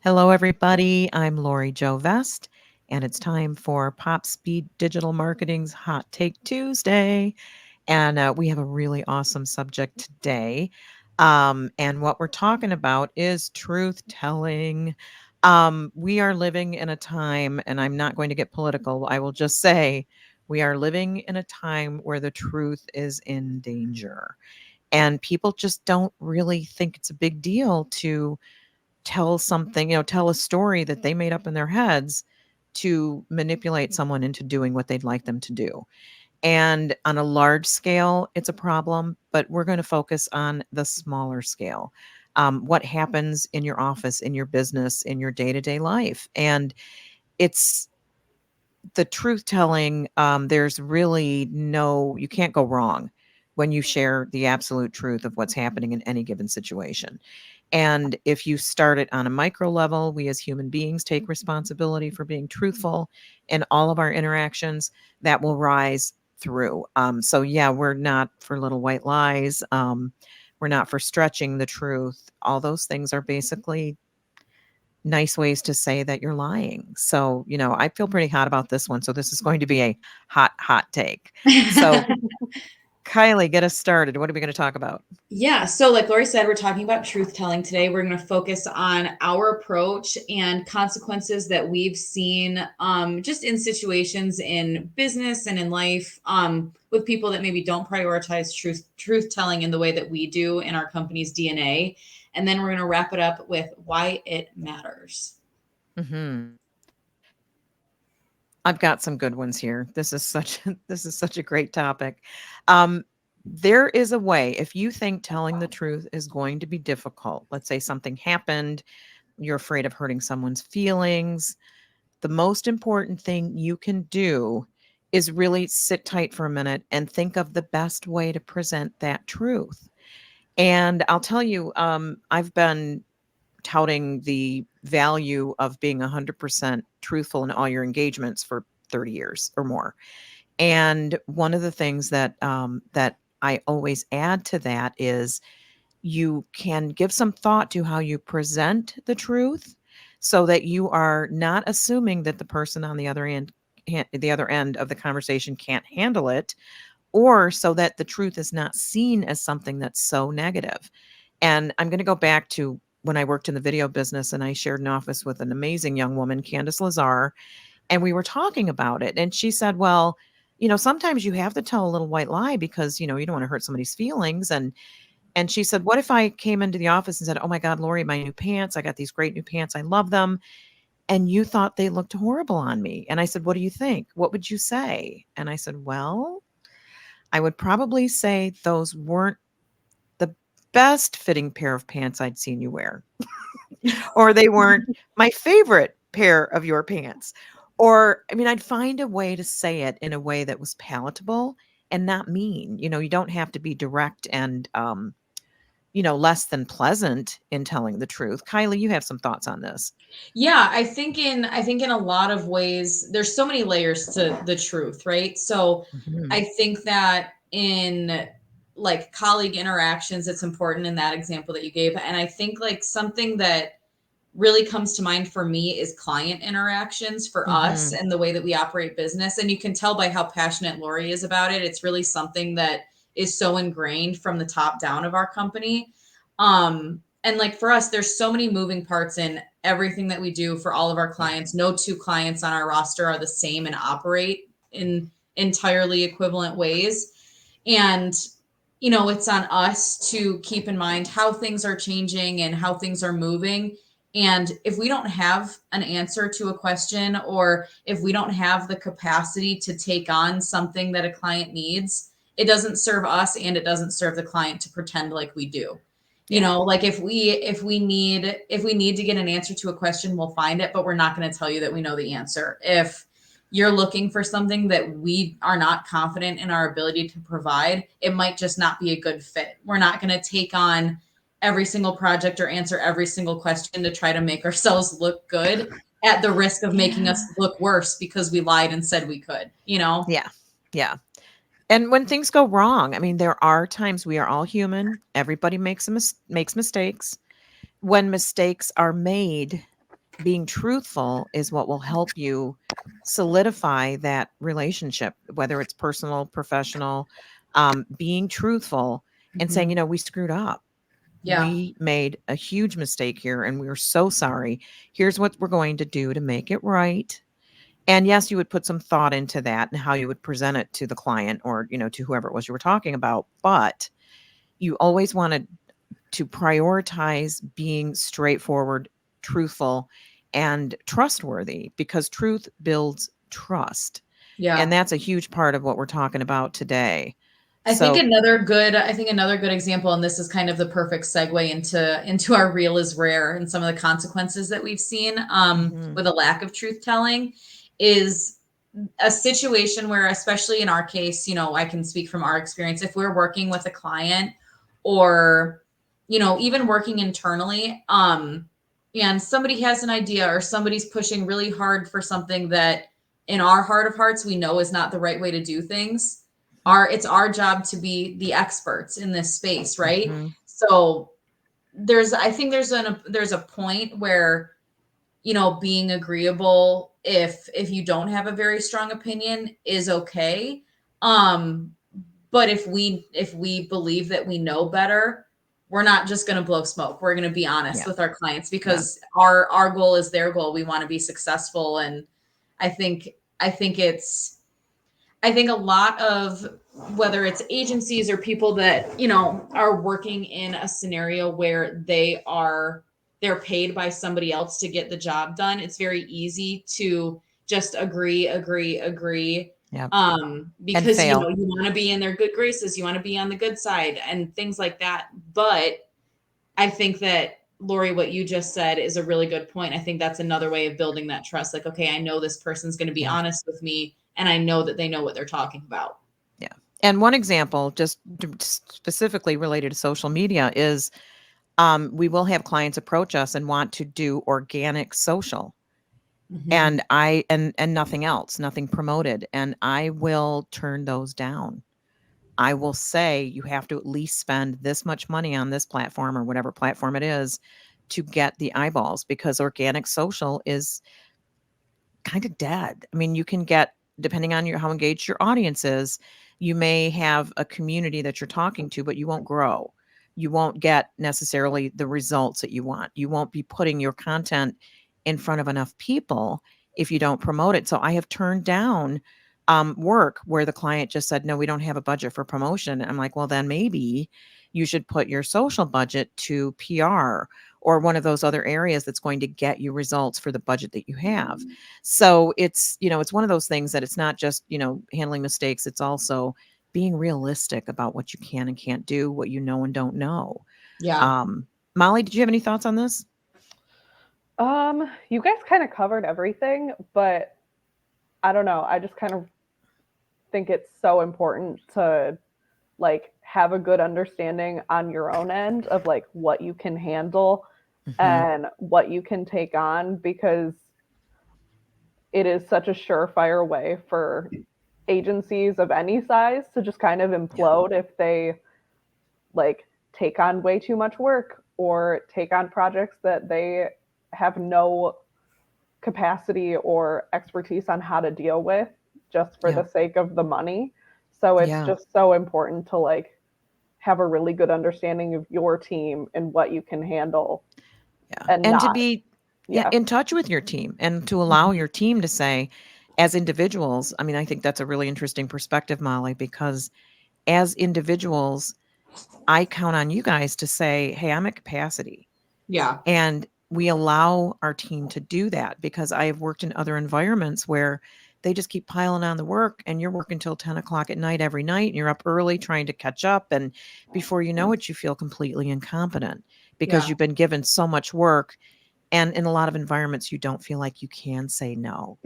Hello, everybody. I'm Lori Jo Vest, and it's time for PopSpeed Digital Marketing's Hot Take Tuesday. And we have a really awesome subject today. And what we're talking about is truth telling. We are living in a time, and I'm not going to get political, I will just say we are living in a time where the truth is in danger. And people just don't really think it's a big deal to tell something, tell a story that they made up in their heads to manipulate someone into doing what they'd like them to do. And on a large scale, it's a problem, but we're going to focus on the smaller scale. What happens in your office, in your business, in your day to day life. And it's the truth telling. There's really you can't go wrong when you share the absolute truth of what's happening in any given situation. And if you start it on a micro level, we as human beings take responsibility for being truthful in all of our interactions. That will rise through. So, yeah, we're not for little white lies. We're not for stretching the truth. All those things are basically nice ways to say that you're lying. So, I feel pretty hot about this one. So, this is going to be a hot, hot take. So, Kylie, get us started. What are we going to talk about? Yeah, so like Lori said, we're talking about truth telling today. We're going to focus on our approach and consequences that we've seen just in situations in business and in life with people that maybe don't prioritize truth telling in the way that we do in our company's DNA. And then we're going to wrap it up with why it matters. Hmm. I've got some good ones here. This is such this is such a great topic. Um, there is a way if you think telling the truth is going to be difficult. Let's say something happened, you're afraid of hurting someone's feelings. The most important thing you can do is really sit tight for a minute and think of the best way to present that truth. And I'll tell you, I've been touting the value of being 100% truthful in all your engagements for 30 years or more. And one of the things that I always add to that is you can give some thought to how you present the truth so that you are not assuming that the person on the other end of the conversation can't handle it, or so that the truth is not seen as something that's so negative. And I'm going to go back to when I worked in the video business and I shared an office with an amazing young woman, Candace Lazar, and we were talking about it. And she said, well, sometimes you have to tell a little white lie because, you don't want to hurt somebody's feelings. And she said, what if I came into the office and said, oh my God, Lori, my new pants, I got these great new pants. I love them. And you thought they looked horrible on me. And I said, what do you think? What would you say? And I said, well, I would probably say those weren't the best fitting pair of pants I'd seen you wear, or they weren't my favorite pair of your pants. Or, I mean, I'd find a way to say it in a way that was palatable and not mean. You don't have to be direct and, less than pleasant in telling the truth. Kylie, you have some thoughts on this. Yeah, I think in a lot of ways there's so many layers to the truth, right? So Mhm. I think that in like colleague interactions it's important in that example that you gave, and I think like something that really comes to mind for me is client interactions for us Mhm. and the way that we operate business, and you can tell by how passionate Lori is about it. It's really something that is so ingrained from the top down of our company. And like for us, there's so many moving parts in everything that we do for all of our Yeah. clients. No two clients on our roster are the same and operate in entirely equivalent ways. And it's on us to keep in mind how things are changing and how things are moving. And if we don't have an answer to a question, or if we don't have the capacity to take on something that a client needs, it doesn't serve us and it doesn't serve the client to pretend like we do. Yeah. Like if we need to get an answer to a question, we'll find it, but we're not going to tell you that we know the answer. If you're looking for something that we are not confident in our ability to provide, it might just not be a good fit. We're not going to take on every single project or answer every single question to try to make ourselves look good at the risk of making Yeah. us look worse because we lied and said we could. Yeah. Yeah. And when things go wrong, I mean, there are times we are all human. Everybody makes mistakes. When mistakes are made, being truthful is what will help you solidify that relationship, whether it's personal, professional, being truthful and saying, Hmm. we screwed up. Yeah. We made a huge mistake here and we are so sorry. Here's what we're going to do to make it right. And yes, you would put some thought into that and how you would present it to the client or, to whoever it was you were talking about. But you always wanted to prioritize being straightforward, truthful, and trustworthy because truth builds trust. And Yeah. that's a huge part of what we're talking about today. I think So, another good example, and this is kind of the perfect segue into our real is rare and some of the consequences that we've seen mhm, with a lack of truth telling, is a situation where, especially in our case, I can speak from our experience. If we're working with a client or, even working internally, and somebody has an idea or somebody's pushing really hard for something that in our heart of hearts, we know is not the right way to do things. It's our job to be the experts in this space, right? mhm, So I think there's a point where, being agreeable if you don't have a very strong opinion is okay. Um, but if we believe that we know better, we're not just going to blow smoke. We're going to be honest yeah, with our clients yeah, because our goal is their goal. We want to be successful, and I think I think it's I think a lot of, whether it's agencies or people that, are working in a scenario where they're paid by somebody else to get the job done, it's very easy to just agree, yeah, and because fail. you want to be in their good graces, you want to be on the good side and things like that. But I think that, Lori, what you just said is a really good point. I think that's another way of building that trust. Like, okay, I know this person's going to be Yeah, honest with me, and I know that they know what they're talking about. yeah. And one example, just specifically related to social media, is we will have clients approach us and want to do organic social Hmm. and and nothing else, nothing promoted, and I will turn those down. I will say you have to at least spend this much money on this platform or whatever platform it is to get the eyeballs because organic social is kind of dead. I mean, you can get, depending on how engaged your audience is, you may have a community that you're talking to, but you won't grow. You won't get necessarily the results that you want. You won't be putting your content in front of enough people if you don't promote it. So I have turned down work where the client just said, no, we don't have a budget for promotion. I'm like, well, then maybe you should put your social budget to PR or one of those other areas that's going to get you results for the budget that you have. So it's one of those things that it's not just, handling mistakes. It's also being realistic about what you can and can't do, what you know and don't know. Yeah. Um, Molly, did you have any thoughts on this? You guys kind of covered everything, but I don't know. I just kind of think it's so important to like have a good understanding on your own end of like what you can handle Hmm. and what you can take on because it is such a surefire way for agencies of any size to just kind of Yeah. implode if they like take on way too much work or take on projects that they have no capacity or expertise on how to deal with just for Yeah. the sake of the money. So it's Yeah. just so important to like have a really good understanding of your team and what you can handle Yeah. and And to not. be Yeah. in touch with your team and to allow Mhm. your team to say, as individuals, I mean, I think that's a really interesting perspective, Molly, because as individuals, I count on you guys to say, hey, I'm at capacity. Yeah. And we allow our team to do that because I have worked in other environments where they just keep piling on the work and you're working till 10 o'clock at night every night and you're up early trying to catch up. And before you know it, you feel completely incompetent because Yeah. you've been given so much work. And in a lot of environments, you don't feel like you can say no.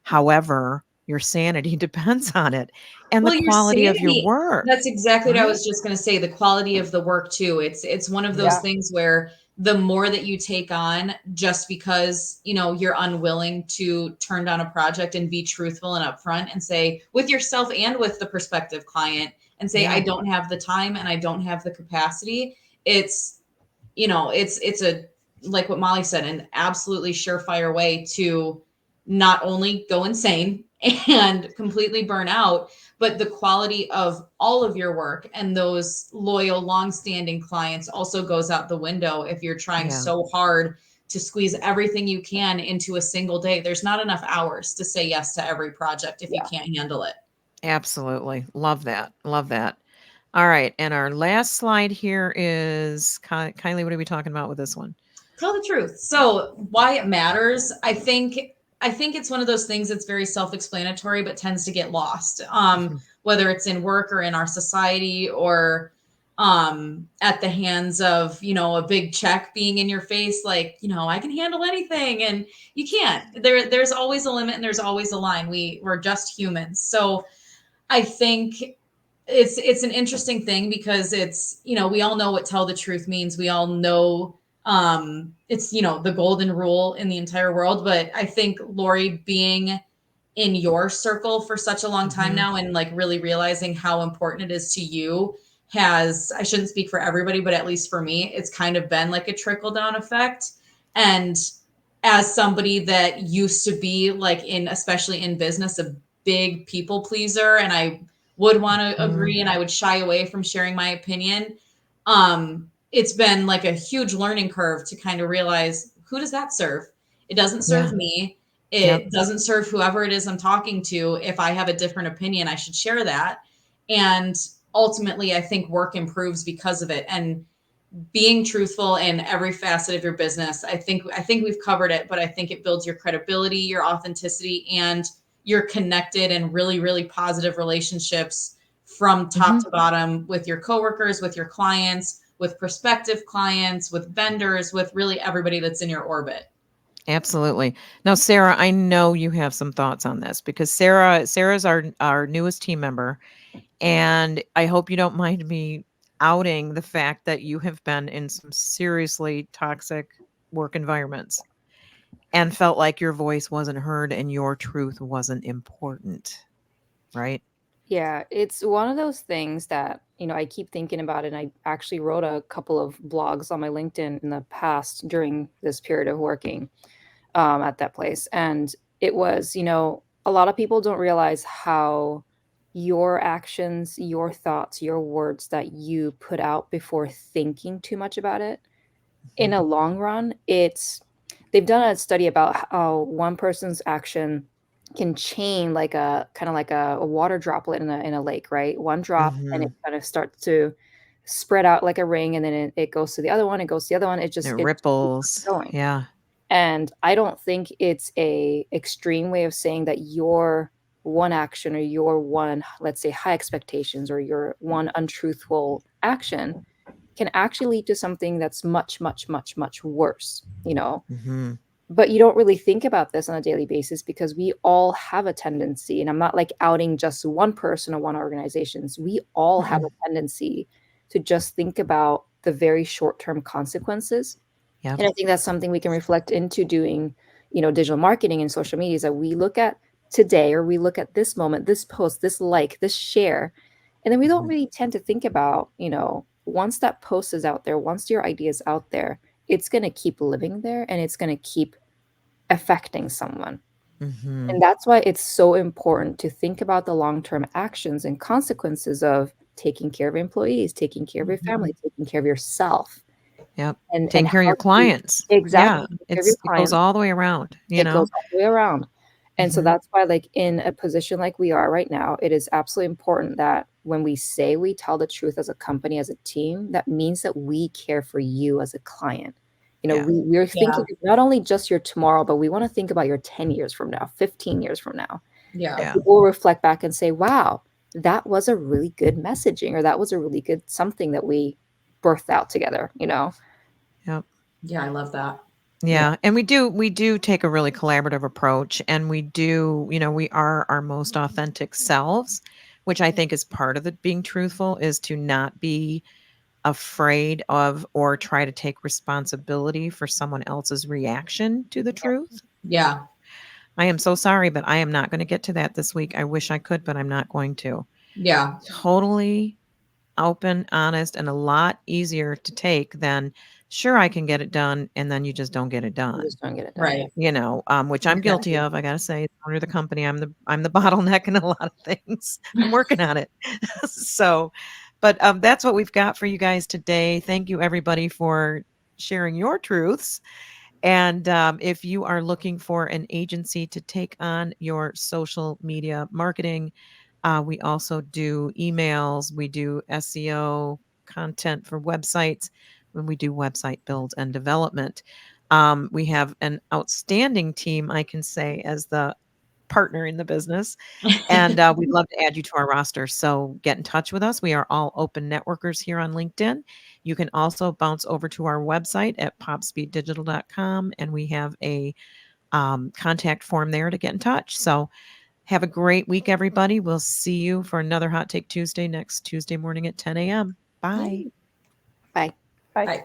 However, your sanity depends on it and the Well, your quality of your sanity, work, that's exactly what I right? was just going to say, the quality of the work too. It's one of those Yeah. things where the more that you take on just because, you're unwilling to turn down a project and be truthful and upfront and say with yourself and with the prospective client and say I Yeah. don't have the time and I don't have the capacity. It's it's a like what Molly said, an absolutely surefire way to not only go insane and completely burn out, but the quality of all of your work and those loyal, long-standing clients also goes out the window if you're trying Yeah. so hard to squeeze everything you can into a single day. There's not enough hours to say yes to every project if you Yeah. can't handle it. Absolutely. Love that. Love that. All right. And our last slide here is Kylie. What are we talking about with this one? Tell the truth. So why it matters, I think it's one of those things that's very self-explanatory but tends to get lost. Mhm. Whether it's in work or in our society or at the hands of, a big check being in your face, like, I can handle anything, and you can't. There's always a limit and there's always a line. We're just humans. So I think it's an interesting thing because it's, we all know what tell the truth means. We all know it's, the golden rule in the entire world. But I think Lori being in your circle for such a long time Mhm. now and like really realizing how important it is to you has, I shouldn't speak for everybody, but at least for me, it's kind of been like a trickle down effect. And as somebody that used to be like in, especially in business, a big people pleaser, and I would want to Mhm. agree and I would shy away from sharing my opinion. It's been like a huge learning curve to kind of realize, who does that serve? It doesn't serve Yeah. me. Yep. It doesn't serve whoever it is I'm talking to. If I have a different opinion, I should share that. And ultimately, I think work improves because of it. And being truthful in every facet of your business, I think we've covered it, but I think it builds your credibility, your authenticity, and your connected and really, really positive relationships from top Mhm. to bottom with your coworkers, with your clients, with prospective clients, with vendors, with really everybody that's in your orbit. Absolutely. Now, Sarah, I know you have some thoughts on this because Sarah's our newest team member, and I hope you don't mind me outing the fact that you have been in some seriously toxic work environments and felt like your voice wasn't heard and your truth wasn't important, right? Yeah, it's one of those things that, I keep thinking about it. And I actually wrote a couple of blogs on my LinkedIn in the past during this period of working at that place. And it was, a lot of people don't realize how your actions, your thoughts, your words that you put out before thinking too much about it, in Mhm. a long run, they've done a study about how one person's action can chain like a kind of like a water droplet in a lake, right? One drop and it Mhm. kind of starts to spread out like a ring, and then it goes to the other one, it goes to the other one, It it keeps ripples. going. Yeah. And I don't think it's a extreme way of saying that your one action or your one, let's say, high expectations or your one untruthful action can actually lead to something that's much, much, much, much worse. Mhm. But you don't really think about this on a daily basis because we all have a tendency, and I'm not like outing just one person or one organizations. We all have Mm-mm. a tendency to just think about the very short-term consequences. Yep. And I think that's something we can reflect into doing, digital marketing and social media, is that we look at today, or we look at this moment, this post, this like, this share, and then we don't Mhm. really tend to think about, once that post is out there, once your idea is out there, it's going to keep living there and it's going to keep affecting someone. And Mhm. that's why it's so important to think about the long-term actions and consequences of taking care of employees, taking care of your Mhm. family, taking care of yourself, Yep. and Taking care of how your to clients. exactly Yeah. take care of your It goes clients. all the way around, you It goes know? all the way around. And so Mhm. that's why, like, in a position like we are right now, it is absolutely important that when we say we tell the truth as a company, as a team, that means that we care for you as a client. Yeah. We're Yeah. thinking of not only just your tomorrow, but we want to think about your 10 years from now, 15 years from now. Yeah. And Yeah. people will reflect back and say, wow, that was a really good messaging, or that was a really good something that we birthed out together. Yep. Yeah. I love that. Yeah. Yeah, and we do take a really collaborative approach, and we do, we are our most authentic selves, which I think is part of it being truthful, is to not be afraid of or try to take responsibility for someone else's reaction to the truth. Yeah. I am so sorry, but I am not going to get to that this week. I wish I could, but I'm not going to. Yeah. Totally open, honest, and a lot easier to take than sure, I can get it done, and then you just don't get it You done. just don't get it done. Right. Which I'm guilty Exactly. of. I gotta say, as owner of the company, I'm the bottleneck in a lot of things. I'm working on it. So, but that's what we've got for you guys today. Thank you, everybody, for sharing your truths. And if you are looking for an agency to take on your social media marketing, we also do emails, we do SEO content for websites, when we do website build and development. We have an outstanding team, I can say, as the partner in the business. And we'd love to add you to our roster. So get in touch with us. We are all open networkers here on LinkedIn. You can also bounce over to our website at popspeeddigital.com, and we have a contact form there to get in touch. So have a great week, everybody. We'll see you for another Hot Take Tuesday next Tuesday morning at 10 a.m. Bye. Bye. Bye. Bye.